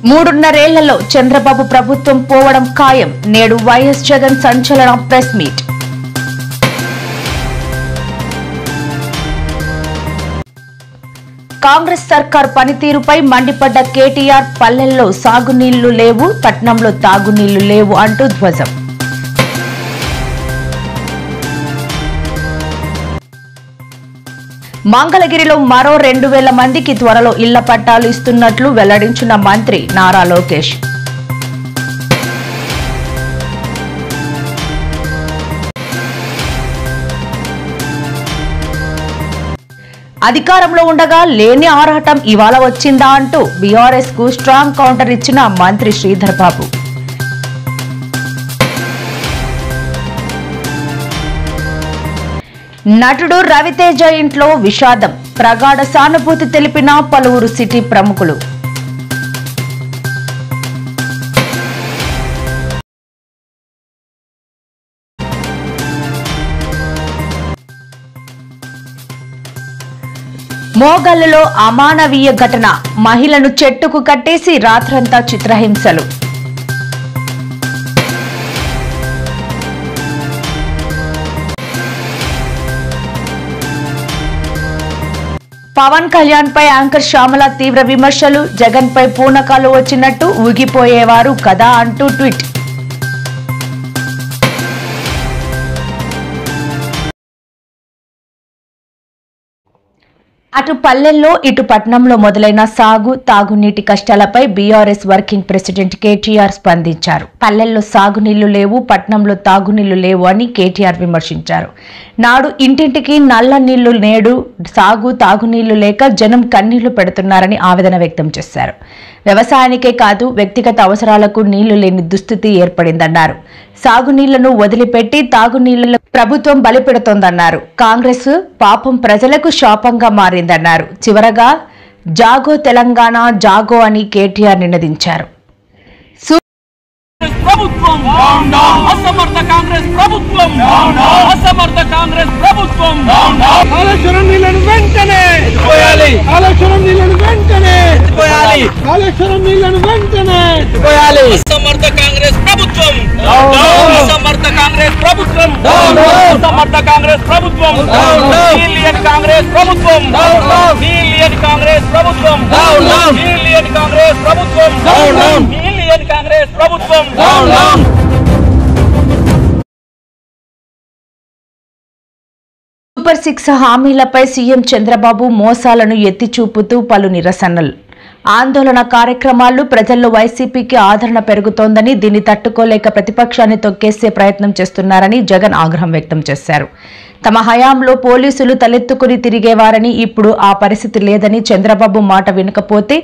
మూడున్నరేళ్లలో చంద్రబాబు ప్రభుత్వం పోవడం ఖాయం. నేడు వైఎస్ జగన్ సంచలన ప్రెస్ మీట్. కాంగ్రెస్ సర్కార్ పనితీరుపై మండిపడ్డ కేటీఆర్, పల్లెల్లో సాగునీళ్లు లేవు, పట్నంలో తాగునీళ్లు లేవు అంటూ ధ్వజం. మంగళగిరిలో మరో 2000 మందికి త్వరలో ఇళ్ల పట్టాలు ఇస్తున్నట్లు వెల్లడించిన మంత్రి నారా లోకేష్. అధికారంలో ఉండగా లేని ఆరాటం ఇవాళ వచ్చిందా అంటూ బీఆర్ఎస్ కు స్ట్రాంగ్ కౌంటర్ ఇచ్చిన మంత్రి శ్రీధర్ బాబు. నటుడు రవితేజ ఇంట్లో విషాదం. ప్రగాఢ సానుభూతి తెలిపిన పలువురు సిటీ ప్రముఖులు. మోగల్లులో అమానవీయ ఘటన. మహిళను చెట్టుకు కట్టేసి రాత్రంతా చిత్రహింసలు. పవన్ కళ్యాణ్ పై యాంకర్ శ్యామల తీవ్ర విమర్శలు. జగన్ పై పూనకాలు వచ్చినట్టు ఊగిపోయేవారు కదా అంటూ ట్వీట్. అటు పల్లెల్లో ఇటు పట్నంలో మొదలైన సాగు తాగునీటి కష్టాలపై బీఆర్ఎస్ వర్కింగ్ ప్రెసిడెంట్ కేటీఆర్ స్పందించారు. పల్లెల్లో సాగునీళ్లు లేవు, పట్నంలో తాగునీళ్లు లేవు అని కేటీఆర్ విమర్శించారు. నాడు ఇంటింటికి నల్ల నీళ్లు, నేడు సాగు తాగునీళ్లు లేక జనం కన్నీళ్లు పెడుతున్నారని ఆవేదన వ్యక్తం చేశారు. వ్యవసాయానికే కాదు వ్యక్తిగత అవసరాలకు నీళ్లు లేని దుస్థితి ఏర్పడిందన్నారు. సాగునీళ్లను వదిలిపెట్టి తాగునీళ్లను ప్రభుత్వం బలిపెడుతోందన్నారు. కాంగ్రెస్ పాపం ప్రజలకు శాపంగా మారిందన్నారు. చివరగా జాగో తెలంగాణ జాగో అని కేటీఆర్ నినదించారు. ప్రభుత్వం అసమర్థ కాంగ్రెస్ ప్రభుత్వం అసమర్థ కాంగ్రెస్ ప్రభుత్వం కాళేశ్వరం నీళ్లను వెంటనే పోయాలి కాళేశ్వరం నీళ్లను వెంటనే పోయాలి కాళేశ్వరం నీళ్లను వెంటనే పోయాలి అసమర్థ కాంగ్రెస్ ప్రభుత్వం అసమర్థ కాంగ్రెస్ ప్రభుత్వం అసమర్థ కాంగ్రెస్ ప్రభుత్వం నీలియన్ కాంగ్రెస్ ప్రభుత్వం నీలియన్ కాంగ్రెస్ ప్రభుత్వం నీలియన్ కాంగ్రెస్ ప్రభుత్వం కాంగ్రెస్ ప్రభుత్వం సూపర్ 6 హామీలపై సీఎం చంద్రబాబు మోసాలను ఎత్తి చూపుతూ పలు నిరసనలు, ఆందోళన కార్యక్రమాలు. ప్రజల్లో వైసీపీకి ఆదరణ పెరుగుతోందని, దీన్ని తట్టుకోలేక ప్రతిపక్షాన్ని తొక్కేసే ప్రయత్నం చేస్తున్నారని జగన్ ఆగ్రహం వ్యక్తం చేశారు. తమ హయాంలో పోలీసులు తలెత్తుకుని తిరిగేవారని, ఇప్పుడు ఆ పరిస్థితి లేదని, చంద్రబాబు మాట వినకపోతే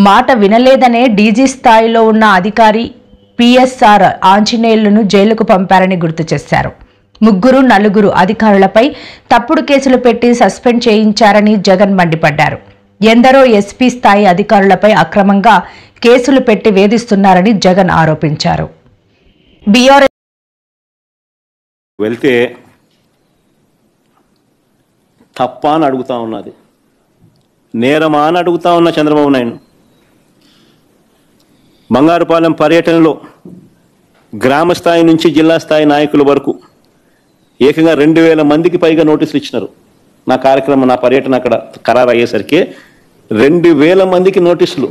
మాట వినలేదనే డీజీ స్థాయిలో ఉన్న అధికారి పిఎస్ఆర్ ఆంజనేయులను జైలుకు పంపారని గుర్తు చేశారు. 3-4 అధికారులపై తప్పుడు కేసులు పెట్టి సస్పెండ్ చేయించారని జగన్ మండిపడ్డారు. ఎందరో ఎస్పీ స్థాయి అధికారులపై అక్రమంగా కేసులు పెట్టి వేధిస్తున్నారని జగన్ ఆరోపించారు. వెళ్తే తప్ప అని అడుగుతా ఉన్నది, నేరమా అని అడుగుతా ఉన్న చంద్రబాబు నాయుడు. బంగారుపాలెం పర్యటనలో గ్రామ స్థాయి నుంచి జిల్లా స్థాయి నాయకుల వరకు ఏకంగా 2000 మందికి పైగా నోటీసులు ఇచ్చినారు. నా కార్యక్రమం, నా పర్యటన అక్కడ ఖరారు అయ్యేసరికి 2000 మందికి నోటీసులు.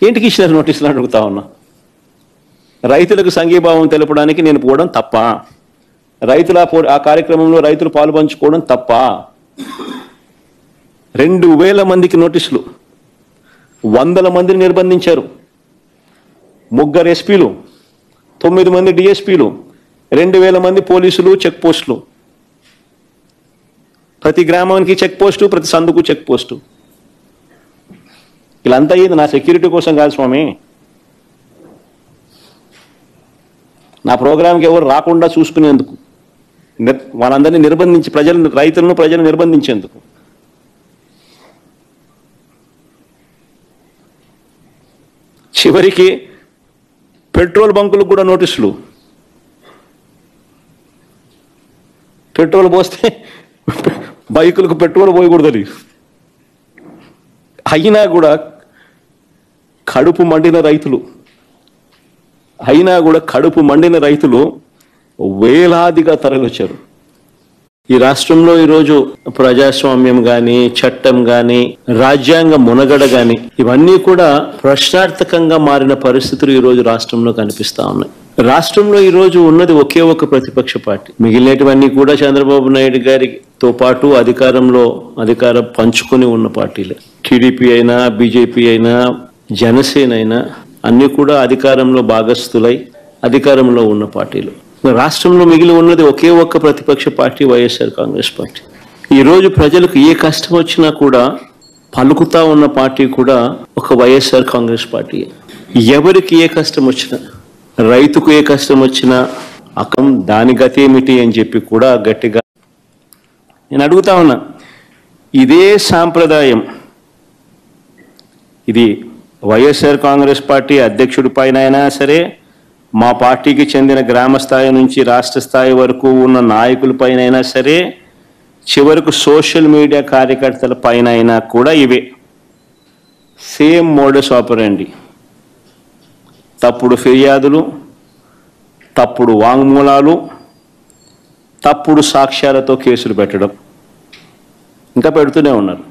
ఏంటికి ఇచ్చినారు నోటీసులు అడుగుతా ఉన్నా. రైతులకు సంఘీభావం తెలపడానికి నేను పోవడం తప్ప, రైతుల ఆ కార్యక్రమంలో రైతులు పాలు పంచుకోవడం తప్ప. 2000 మందికి నోటీసులు, 100 మందిని నిర్బంధించారు. 3 ఎస్పీలు, 9 మంది డిఎస్పీలు, 2000 మంది పోలీసులు, చెక్ పోస్టులు. ప్రతి గ్రామానికి చెక్ పోస్టు, ప్రతి సందుకు చెక్ పోస్టు. వీళ్ళంతా ఇది నా సెక్యూరిటీ కోసం కాదు స్వామి, నా ప్రోగ్రాంకి ఎవరు రాకుండా చూసుకునేందుకు, వాళ్ళందరినీ నిర్బంధించి రైతులను నిర్బంధించేందుకు. చివరికి పెట్రోల్ బంకులకు కూడా నోటీసులు. పెట్రోల్ పోస్తే బైకులకు పెట్రోల్ పోయకూడదని అయినా కూడా కడుపు మండిన రైతులు అయినా కూడా కడుపు మండిన రైతులు వేలాదిగా తరలివచ్చారు. ఈ రాష్ట్రంలో ఈరోజు ప్రజాస్వామ్యం కానీ, చట్టం కానీ, రాజ్యాంగ మునగడ కానీ ఇవన్నీ కూడా ప్రశ్నార్థకంగా మారిన పరిస్థితులు ఈరోజు రాష్ట్రంలో కనిపిస్తా ఉన్నాయి. రాష్ట్రంలో ఈరోజు ఉన్నది ఒకే ఒక ప్రతిపక్ష పార్టీ. మిగిలినటువన్నీ కూడా చంద్రబాబు నాయుడు గారితో పాటు అధికారం పంచుకొని ఉన్న పార్టీలే. టీడీపీ అయినా, బీజేపీ అయినా, జనసేన అయినా అన్ని కూడా అధికారంలో భాగస్థులై అధికారంలో ఉన్న పార్టీలు. రాష్ట్రంలో మిగిలి ఉన్నది ఒకే ఒక్క ప్రతిపక్ష పార్టీ వైఎస్ఆర్ కాంగ్రెస్ పార్టీ. ఈరోజు ప్రజలకు ఏ కష్టం వచ్చినా కూడా పలుకుతా ఉన్న పార్టీ కూడా ఒక వైఎస్ఆర్ కాంగ్రెస్ పార్టీ. ఎవరికి ఏ కష్టం వచ్చినా, రైతుకు ఏ కష్టం వచ్చినా దాని గతి ఏమిటి అని చెప్పి కూడా గట్టిగా నేను అడుగుతా ఉన్నా. ఇదే సాంప్రదాయం ఇది వైఎస్ఆర్ కాంగ్రెస్ పార్టీ అధ్యక్షుడి పైన అయినా సరే, మా పార్టీకి చెందిన గ్రామ స్థాయి నుంచి రాష్ట్ర స్థాయి వరకు ఉన్న నాయకుల పైన అయినా సరే, చివరకు సోషల్ మీడియా కార్యకర్తల పైన అయినా కూడా ఇవే సేమ్ మోడస్ ఆపరండి. తప్పుడు ఫిర్యాదులు, తప్పుడు వాంగ్మూలాలు, తప్పుడు సాక్ష్యాలతో కేసులు పెట్టడం ఇంకా పెడుతూనే ఉన్నారు.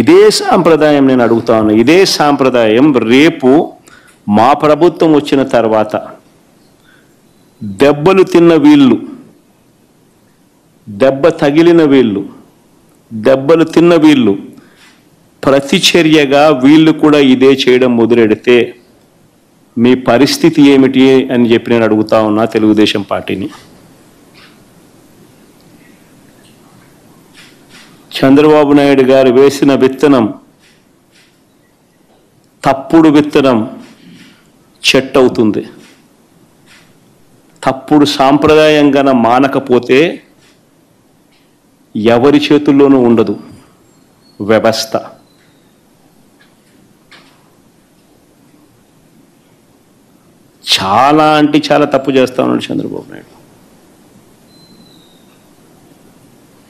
ఇదే సాంప్రదాయం నేను అడుగుతా ఉన్నా. ఇదే సాంప్రదాయం రేపు మా ప్రభుత్వం వచ్చిన తర్వాత దెబ్బలు తిన్న వీళ్ళు, దెబ్బలు తిన్న వీళ్ళు ప్రతిచర్యగా వీళ్ళు కూడా ఇదే చేయడం మొదలెడితే మీ పరిస్థితి ఏమిటి అని చెప్పి నేను అడుగుతా ఉన్నా తెలుగుదేశం పార్టీని. చంద్రబాబు నాయుడు గారు వేసిన విత్తనం, తప్పుడు విత్తనం చెట్టు అవుతుంది. తప్పుడు సాంప్రదాయంగా మానకపోతే ఎవరి చేతుల్లోనూ ఉండదు వ్యవస్థ. చాలా అంటే చాలా తప్పు చేస్తా ఉన్నాడు చంద్రబాబు నాయుడు.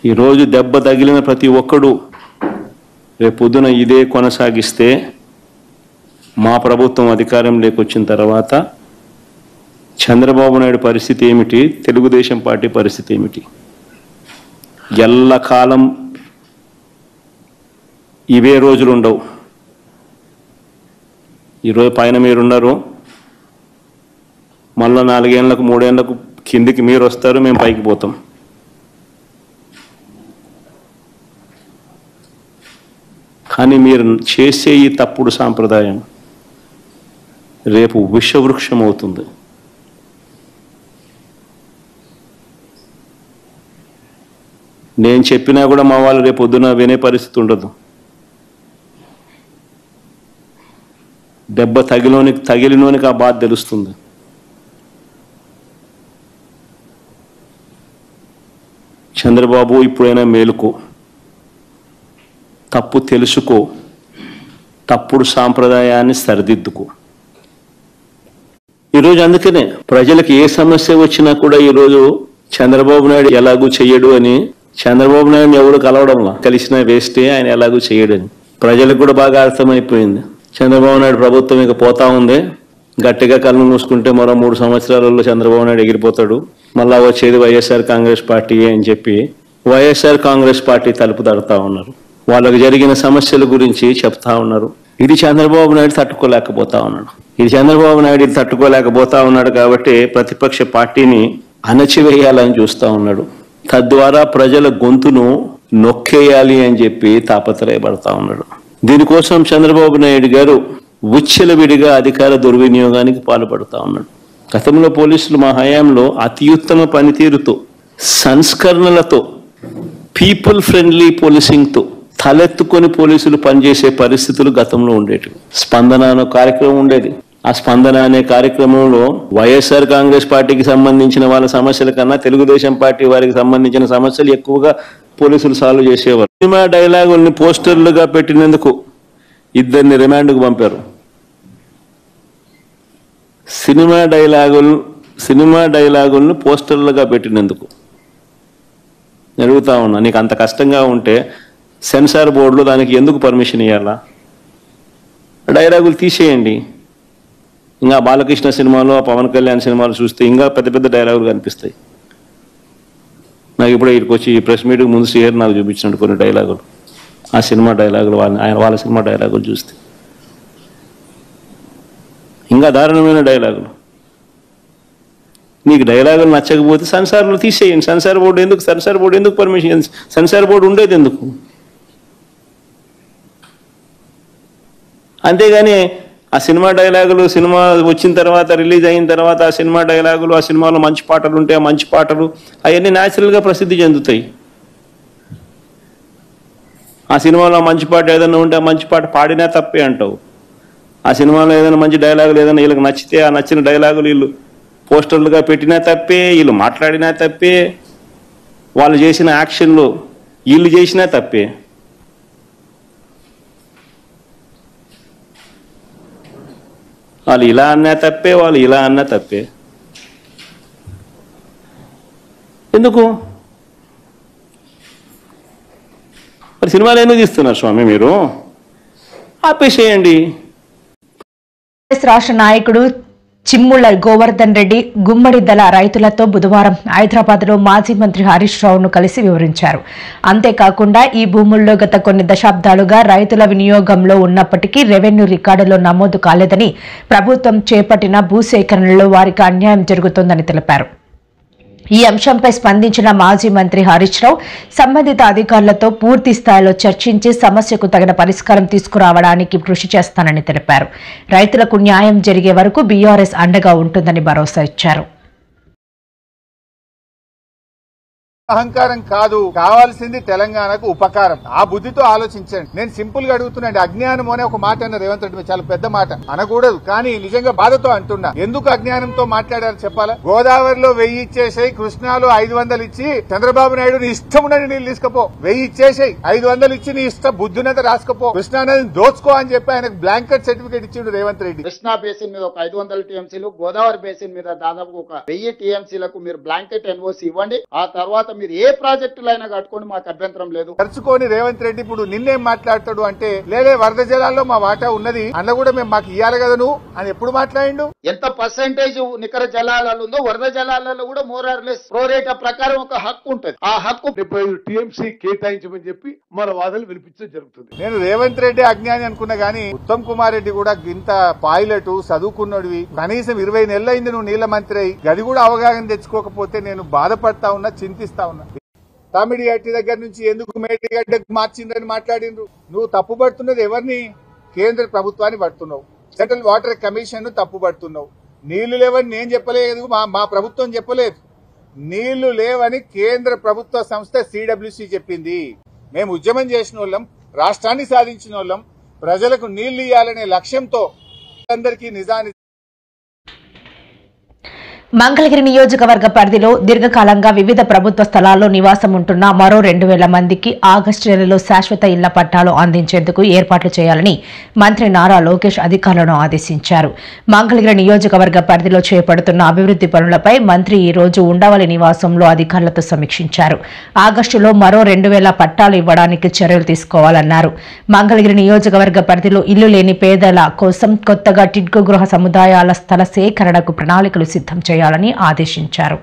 ఈరోజు దెబ్బ తగిలిన ప్రతి ఒక్కడు రేపొద్దున ఇదే కొనసాగిస్తే మా ప్రభుత్వం అధికారంలోకి వచ్చిన తర్వాత చంద్రబాబు నాయుడు పరిస్థితి ఏమిటి, తెలుగుదేశం పార్టీ పరిస్థితి ఏమిటి? ఎల్లకాలం ఇవే రోజులు ఉండవు. ఈరోజు పైన మీరున్నారు, మళ్ళీ 4 ఏళ్లకు 3 ఏళ్లకు కిందికి మీరు వస్తారు, మేము పైకి పోతాం. కానీ మీరు చేసే ఈ తప్పుడు సాంప్రదాయం రేపు విషవృక్షం అవుతుంది. నేను చెప్పినా కూడా మా వాళ్ళు రేపు పొద్దున వినే పరిస్థితి ఉండదు. దెబ్బ తగిలినోనికి ఆ బాధ తెలుస్తుంది. చంద్రబాబు ఇప్పుడైనా మేలుకో, తప్పు తెలుసుకో, తప్పుడు సాంప్రదాయాన్ని సరిదిద్దుకో. ఈరోజు అందుకనే ప్రజలకు ఏ సమస్య వచ్చినా కూడా ఈరోజు చంద్రబాబు నాయుడు ఎలాగూ చెయ్యడు అని, చంద్రబాబు నాయుడు ఎవరు కలవడంలా, కలిసిన వేస్టే, ఆయన ఎలాగూ చెయ్యడని ప్రజలకు కూడా బాగా అర్థమైపోయింది. చంద్రబాబు నాయుడు ప్రభుత్వం ఇక పోతా ఉంది, గట్టిగా కళ్ళు మూసుకుంటే మరో 3 సంవత్సరాలలో చంద్రబాబు నాయుడు ఎగిరిపోతాడు, మళ్ళా వచ్చేది వైఎస్ఆర్ కాంగ్రెస్ పార్టీ అని చెప్పి వైఎస్ఆర్ కాంగ్రెస్ పార్టీ తలుపు తడతా ఉన్నారు. వాళ్ళకు జరిగిన సమస్యల గురించి చెప్తా ఉన్నారు. ఇది చంద్రబాబు నాయుడు తట్టుకోలేకపోతా ఉన్నాడు కాబట్టి ప్రతిపక్ష పార్టీని అణచివేయాలని చూస్తా ఉన్నాడు. తద్వారా ప్రజల గొంతును నొక్కేయాలి అని చెప్పి తాపత్రయపడతా ఉన్నాడు. దీనికోసం చంద్రబాబు నాయుడు గారు విచ్చలవిడిగా అధికార దుర్వినియోగానికి పాల్పడుతూ ఉన్నాడు. గతంలో పోలీసులు మా హయాంలో అత్యుత్తమ పనితీరుతో, సంస్కరణలతో, పీపుల్ ఫ్రెండ్లీ పోలీసింగ్తో తలెత్తుకొని పోలీసులు పనిచేసే పరిస్థితులు గతంలో ఉండేవి. స్పందన అనే కార్యక్రమం ఉండేది. ఆ స్పందన అనే కార్యక్రమంలో వైఎస్ఆర్ కాంగ్రెస్ పార్టీకి సంబంధించిన వాళ్ళ సమస్యల కన్నా తెలుగుదేశం పార్టీ వారికి సంబంధించిన సమస్యలు ఎక్కువగా పోలీసులు సాల్వ్ చేసేవారు. సినిమా డైలాగుల్ని పోస్టర్లుగా పెట్టినందుకు 2 రిమాండ్కు పంపారు. సినిమా డైలాగులను పోస్టర్లుగా పెట్టినందుకు. అడుగుతా ఉన్నా, నీకు అంత కష్టంగా ఉంటే సెన్సార్ బోర్డులో దానికి ఎందుకు పర్మిషన్ ఇవ్వాలా? డైలాగులు తీసేయండి. ఇంకా బాలకృష్ణ సినిమాలో, పవన్ కళ్యాణ్ సినిమాలు చూస్తే ఇంకా పెద్ద పెద్ద డైలాగులు కనిపిస్తాయి. నాకు ఇప్పుడు ఇక్కడికి వచ్చి ప్రెస్ మీట్కి ముందు శ్రీహరి నాకు చూపించినట్టు కొన్ని డైలాగులు, ఆ సినిమా డైలాగులు, వాళ్ళ సినిమా డైలాగులు చూస్తే ఇంకా దారుణమైన డైలాగులు. నీకు డైలాగులు నచ్చకపోతే సెన్సార్లు తీసేయండి. సెన్సార్ బోర్డు ఎందుకు పర్మిషన్? సెన్సార్ బోర్డు ఉండేది ఎందుకు? అంతేగాని ఆ సినిమా డైలాగులు, సినిమా వచ్చిన తర్వాత, రిలీజ్ అయిన తర్వాత ఆ సినిమా డైలాగులు, ఆ సినిమాలో మంచి పాటలు ఉంటే ఆ మంచి పాటలు అవన్నీ న్యాచురల్గా ప్రసిద్ధి చెందుతాయి. ఆ సినిమాలో మంచి పాట ఏదైనా ఉంటే ఆ మంచి పాట పాడినా తప్పే అంటావు. ఆ సినిమాలో ఏదైనా మంచి డైలాగులు ఏదైనా వీళ్ళకి నచ్చితే ఆ నచ్చిన డైలాగులు వీళ్ళు పోస్టర్లుగా పెట్టినా తప్పే, వీళ్ళు మాట్లాడినా తప్పే, వాళ్ళు చేసిన యాక్షన్లు వీళ్ళు చేసినా తప్పే. వాళ్ళు ఇలా అన్నా తప్పే, వాళ్ళు ఇలా అన్నా తప్పే. ఎందుకు మరి సినిమాలు ఎందుకు తీస్తున్నారు స్వామి? మీరు ఆపేసేయండి. రాష్ట్ర నాయకుడు చిమ్ముళ్ల గోవర్ధన్ రెడ్డి గుమ్మడి దళ రైతులతో బుధవారం హైదరాబాద్లో మాజీ మంత్రి హరీష్ రావును కలిసి వివరించారు. అంతేకాకుండా ఈ భూముల్లో గత కొన్ని దశాబ్దాలుగా రైతుల వినియోగంలో ఉన్నప్పటికీ రెవెన్యూ రికార్డులో నమోదు కాలేదని, ప్రభుత్వం చేపట్టిన భూసేకరణలో వారికి అన్యాయం జరుగుతోందని తెలిపారు. ఈ అంశంపై స్పందించిన మాజీ మంత్రి హరీష్ రావు సంబంధిత అధికారులతో పూర్తి స్థాయిలో చర్చించి సమస్యకు తగిన పరిష్కారం తీసుకురావడానికి కృషి చేస్తానని తెలిపారు. రైతులకు న్యాయం జరిగే వరకు బీఆర్ఎస్ అండగా ఉంటుందని భరోసా ఇచ్చారు. అహంకారం కాదు, కావాల్సింది తెలంగాణకు ఉపకారం. ఆ బుద్ధితో ఆలోచించండి. నేను సింపుల్ గా అడుగుతున్నాండి. అజ్ఞానం అనే ఒక మాట అన్న రేవంత్ రెడ్డి, చాలా పెద్ద మాట అనకూడదు, కానీ నిజంగా బాధతో అంటున్నా. ఎందుకు అజ్ఞానంతో మాట్లాడారు చెప్పాలా? గోదావరిలో 1000 ఇచ్చేసాయి, కృష్ణాలో 500 ఇచ్చి చంద్రబాబు నాయుడు నీ ఇష్టం ఉండని నీళ్ళు తీసుకపో, 1000 ఇచ్చేసాయి, 500 ఇచ్చి నీ ఇష్టం బుద్ధినంత రాసుకపో, కృష్ణా నదిని దోచుకో అని చెప్పి ఆయనకు బ్లాంకెట్ సర్టిఫికేట్ ఇచ్చిండు రేవంత్ రెడ్డి. కృష్ణా బేసిన్ మీద ఒక 500 టీఎంసీలు, గోదావరి బేసిన్ మీద దాదాపు ఒక 1000 టీఎంసీలకు మీరు బ్లాంకెట్ ఎన్ఓసి ఇవ్వండి. ఆ తర్వాత మీరు ఏ ప్రాజెక్టులైనా కట్టుకోండి, మాకు అభ్యంతరం లేదు. ఖర్చుకొని రేవంత్ రెడ్డి ఇప్పుడు నిన్నేం మాట్లాడతాడు అంటే, లేదే వరద జలాల్లో మా వాటా ఉన్నది, అందులో కూడా మేము మాకు ఇవ్వాలి కదా నువ్వు అని ఎప్పుడు మాట్లాడిండు? ఎంత పర్సెంటేజ్ నికర జలాలలో ఉందో వరద జలాలలో కూడా మోర్ ఆర్ లెస్ ప్రోరేటా ప్రకారం ఒక హక్కు ఉంటుంది. ఆ హక్కు 75 టీఎంసీ కేటాయించమని చెప్పి మన వాదనలు వినిపించడం జరుగుతుంది. నేను రేవంత్ రెడ్డి అజ్ఞాని అనుకున్నా గానీ, ఉత్తమ్ కుమార్ రెడ్డి కూడా ఇంత పైలట్ చదువుకున్నోడివి, కనీసం 20 నెలలు అయింది నువ్వు నీళ్ల మంత్రి అయి, గది కూడా అవగాహన తెచ్చుకోకపోతే నేను బాధపడతా ఉన్నా, చింతిస్తా ఉన్నా. తమిడిగట్టి దగ్గర నుంచి ఎందుకు మేడిగడ్డకు మార్చిందని మాట్లాడిండ్రు. నువ్వు తప్పు పడుతున్నది ఎవరిని? కేంద్ర ప్రభుత్వాన్ని పడుతున్నావు. సెంట్రల్ వాటర్ కమిషన్ తప్పు పడుతున్నావు. నీళ్లు లేవని నేను చెప్పలేదు, మా ప్రభుత్వం చెప్పలేదు. నీళ్లు లేవని కేంద్ర ప్రభుత్వ సంస్థ సిడబ్ల్యూసి చెప్పింది. మేము ఉద్యమం చేసిన వాళ్ళం, రాష్ట్రాన్ని సాధించిన వాళ్ళం, ప్రజలకు నీళ్లు ఇవ్వాలనే లక్ష్యంతో అందరికీ నిజాన్ని. మంగళగిరి నియోజకవర్గ పరిధిలో దీర్ఘకాలంగా వివిధ ప్రభుత్వ స్థలాల్లో నివాసం ఉంటున్న మరో 2000 మందికి ఆగస్టు నెలలో శాశ్వత ఇళ్ల పట్టాలు అందించేందుకు ఏర్పాట్లు చేయాలని మంత్రి నారా లోకేష్ అధికారులను ఆదేశించారు. మంగళగిరి నియోజకవర్గ పరిధిలో చేపడుతున్న అభివృద్ది పనులపై మంత్రి ఈ రోజు ఉండవల్లి నివాసంలో అధికారులతో సమీక్షించారు. ఆగస్టులో మరో 2000 పట్టాలు ఇవ్వడానికి చర్యలు తీసుకోవాలన్నారు. మంగళగిరి నియోజకవర్గ పరిధిలో ఇల్లు లేని పేదల కోసం కొత్తగా టిడ్కో గృహ సముదాయాల స్థల సేకరణకు ప్రణాళికలు సిద్ధం చేయాలని ఆదేశించారు.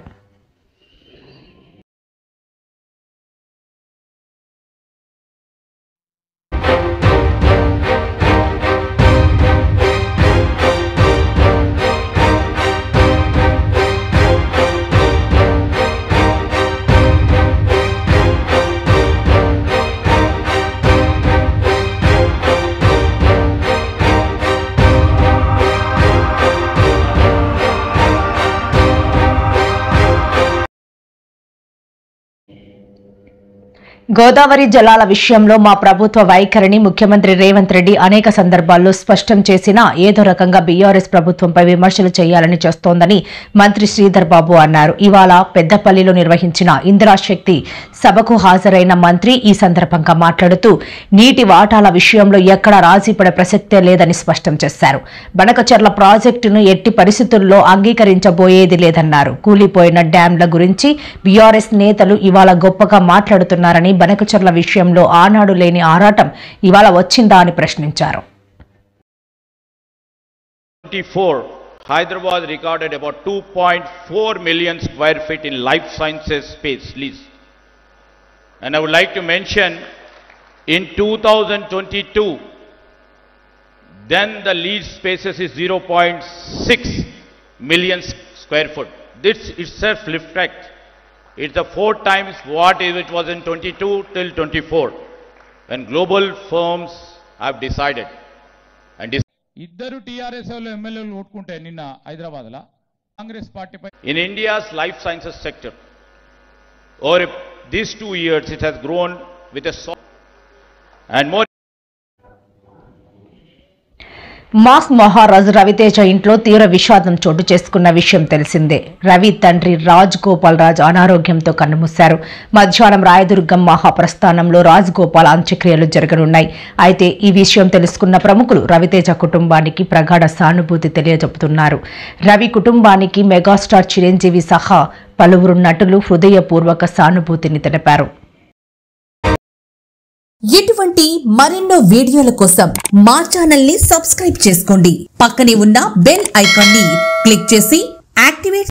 గోదావరి జలాల విషయంలో మా ప్రభుత్వ వైఖరిని ముఖ్యమంత్రి రేవంత్ రెడ్డి అనేక సందర్భాల్లో స్పష్టం చేసినా ఏదో రకంగా బీఆర్ఎస్ ప్రభుత్వంపై విమర్శలు చేయాలని చేస్తోందని మంత్రి శ్రీధర్ బాబు అన్నారు. ఇవాళ పెద్దపల్లిలో నిర్వహించిన ఇందిరాశక్తి సభకు హాజరైన మంత్రి ఈ సందర్భంగా మాట్లాడుతూ నీటి వాటాల విషయంలో ఎక్కడా రాజీపడే ప్రసక్తే లేదని స్పష్టం చేశారు. బనకచెర్ల ప్రాజెక్టును ఎట్టి పరిస్థితుల్లో అంగీకరించబోయేది లేదన్నారు. కూలిపోయిన డ్యాంల గురించి బీఆర్ఎస్ నేతలు ఇవాళ గొప్పగా మాట్లాడుతున్నారని, బనకచెర్ల విషయంలో ఆనాడు లేని ఆరాటం ఇవాళ వచ్చిందా అని ప్రశ్నించారు. 2024, Hyderabad recorded about 2.4 million square feet in life sciences space lease. And I would like to mention in 2022, then the lease spaces is 0.6 million square foot. This itself reflects it's the 4 times what it was in 22 till 24 when global firms have decided. And ఇద్దరు TRS వాళ్ళు ఎమ్మెల్యేలు ఓటుకుంటే నిన్న హైదరాబాద్లో కాంగ్రెస్ పార్టీపై in India's life sciences sector, over these 2 years, it has grown with a solid and more. Mass మహారాజు రవితేజ ఇంట్లో తీవ్ర విషాదం చోటు చేసుకున్న విషయం తెలిసిందే. రవి తండ్రి రాజ్ గోపాల్ రాజ్ అనారోగ్యంతో కన్నుమూశారు. మధ్యాహ్నం రాయదుర్గం మహాప్రస్థానంలో రాజ్ గోపాల్ అంత్యక్రియలు జరగనున్నాయి. అయితే ఈ విషయం తెలుసుకున్న ప్రముఖులు రవితేజ కుటుంబానికి ప్రగాఢ సానుభూతి తెలియజెబుతున్నారు. రవి కుటుంబానికి మెగాస్టార్ చిరంజీవి సహా పలువురు నటులు హృదయపూర్వక సానుభూతిని తెలిపారు. ఇటువంటి మరెన్నో వీడియోల కోసం మా ఛానల్ ని సబ్స్క్రైబ్ చేసుకోండి. పక్కనే ఉన్న బెల్ ఐకాన్ ని క్లిక్ చేసి యాక్టివేట్